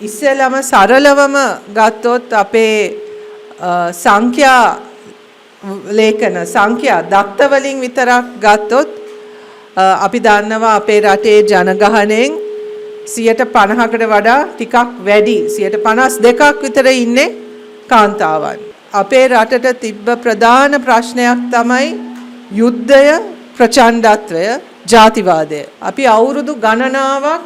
ඉස්සෙල්ලාම සරලවම ගත්තොත් අපේ සංඛ්‍යා ලේඛන සංඛ්‍යා දත්ත වලින් විතරක් ගත්තොත් අපි දන්නවා අපේ රටේ ජනගහණයෙන් 50%කට වඩා ටිකක් වැඩි 52%ක් විතර ඉන්නේ කාන්තාවන්. අපේ රටට තිබ්බ ප්‍රධාන ප්‍රශ්නයක් තමයි යුද්ධය, ප්‍රචණ්ඩත්වය, ජාතිවාදය. අපි අවුරුදු ගණනාවක්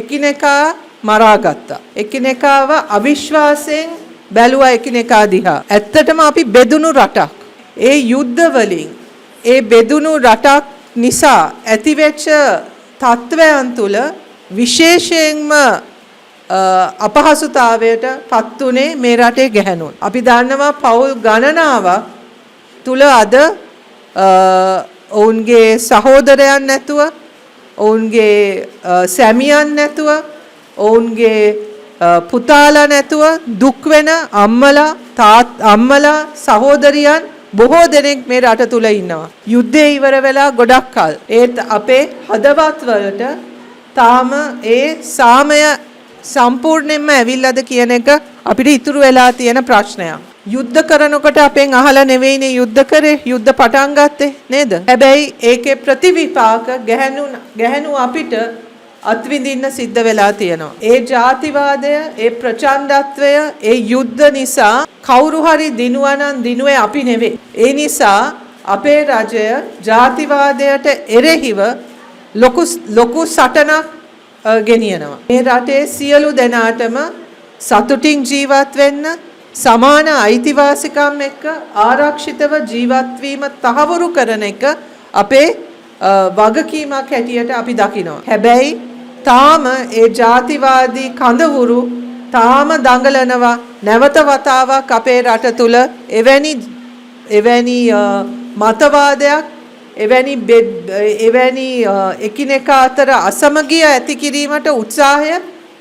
එකිනෙකා මරාගත්තා. එකිනෙකාව අවිශ්වාසයෙන් බැලුවා එකිනෙකා දිහා. ඇත්තටම අපි බෙදුණු රටක්. ඒ යුද්ධ වලින් ඒ බෙදුණු රටක් නිසා ඇතිවෙච්ච තත්වයන් තුල විශේෂයෙන්ම අපහසුතාවයට පත් උනේ මේ රටේ ගැහැණුන්. අපි දන්නවා පෞල් ගණනාවක් තුල අද ඔවුන්ගේ සහෝදරයන් නැතුව, ඔවුන්ගේ සැමියන් නැතුව, ඔවුන්ගේ පුතාලා නැතුව දුක් වෙන අම්මලා සහෝදරියන් බොහෝ දෙනෙක් මේ රට තුල ඉන්නවා. යුද්ධය ඉවර වෙලා ගොඩක් කල. ඒත් අපේ හදවත් වලට තාම ඒ සාමය සම්පූර්ණයෙන්ම ඇවිල්ලාද කියන එක අපිට ඉතුරු වෙලා තියෙන ප්‍රශ්නයක්. යුද්ධ කරනකොට අපෙන් අහලා නෙවෙයිනේ යුද්ධ කරේ, යුද්ධ පටන් ගත්තේ නේද? හැබැයි ඒකේ ප්‍රතිවිපාක ගැහැණු අපිට අත්විඳින්න සිද්ධ වෙලා තියෙනවා. ඒ ජාතිවාදය, ඒ ප්‍රචණ්ඩත්වය, ඒ යුද්ධ නිසා කවුරු හරි දිනුවා නම් දිනුවේ අපි නෙවෙයි. ඒ නිසා අපේ රජය ජාතිවාදයට එරෙහිව ලොකු සටනක් ගෙනියනවා. මේ රටේ සියලු දෙනාටම සතුටින් ජීවත් වෙන්න, සමාන අයිතිවාසිකම් එක්ක ආරක්ෂිතව ජීවත් වීම තහවුරු කරන එක අපේ වගකීමක් හැටියට අපි දකිනවා. හැබැයි තාම ඒ ජාතිවාදී කඳවුරු තාම දඟලනවා. නැවත වතාවක් අපේ රට තුල එවැනි මතවාදයක්, එවැනි එකිනෙකා අතර අසමගිය ඇති කිරීමට උත්සාහය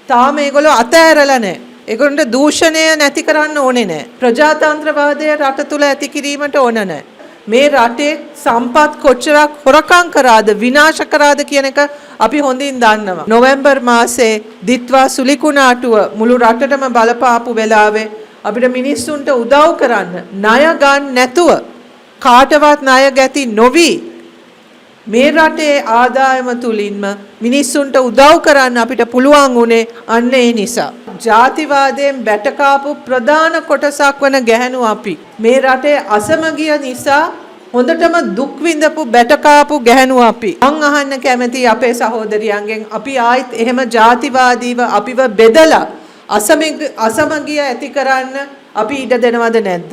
තාම ඒගොල්ලෝ අතෑරලා නැහැ. ඒගොල්ලන්ට දූෂණය නැති කරන්න ඕනේ නැහැ. ප්‍රජාතන්ත්‍රවාදය රට තුල ඇති කිරීමට ඕන නැහැ. මේ රටේ සම්පත් කොච්චරක් හොරකම් කරාද, විනාශ කරාද කියන එක අපි හොඳින් දන්නවා. නොවැම්බර් මාසේ දිත්වා සුලිකුණාටුව මුළු රටටම බලපාපු වෙලාවේ අපිට මිනිස්සුන්ට උදව් කරන්න ණය ගන්න නැතුව, කාටවත් ණය ගැති නොවි මේ රටේ ආදායම තුලින්ම මිනිස්සුන්ට උදව් කරන්න අපිට පුළුවන් උනේ අන්න ඒ නිසා. ජාතිවාදයෙන් බැටකාපු ප්‍රධාන කොටසක් වන ගැහැණු අපි මේ රටේ අසමගිය නිසා හොඳටම දුක් විඳපු බැටකාපු ගැහැණු අපි. මං අහන්න කැමති අපේ සහෝදරියන්ගෙන් අපි ආයිත් එහෙම ජාතිවාදීව අපිව බෙදලා අසමගිය ඇති කරන්න අපි ඉඩ දෙනවද නැද්ද?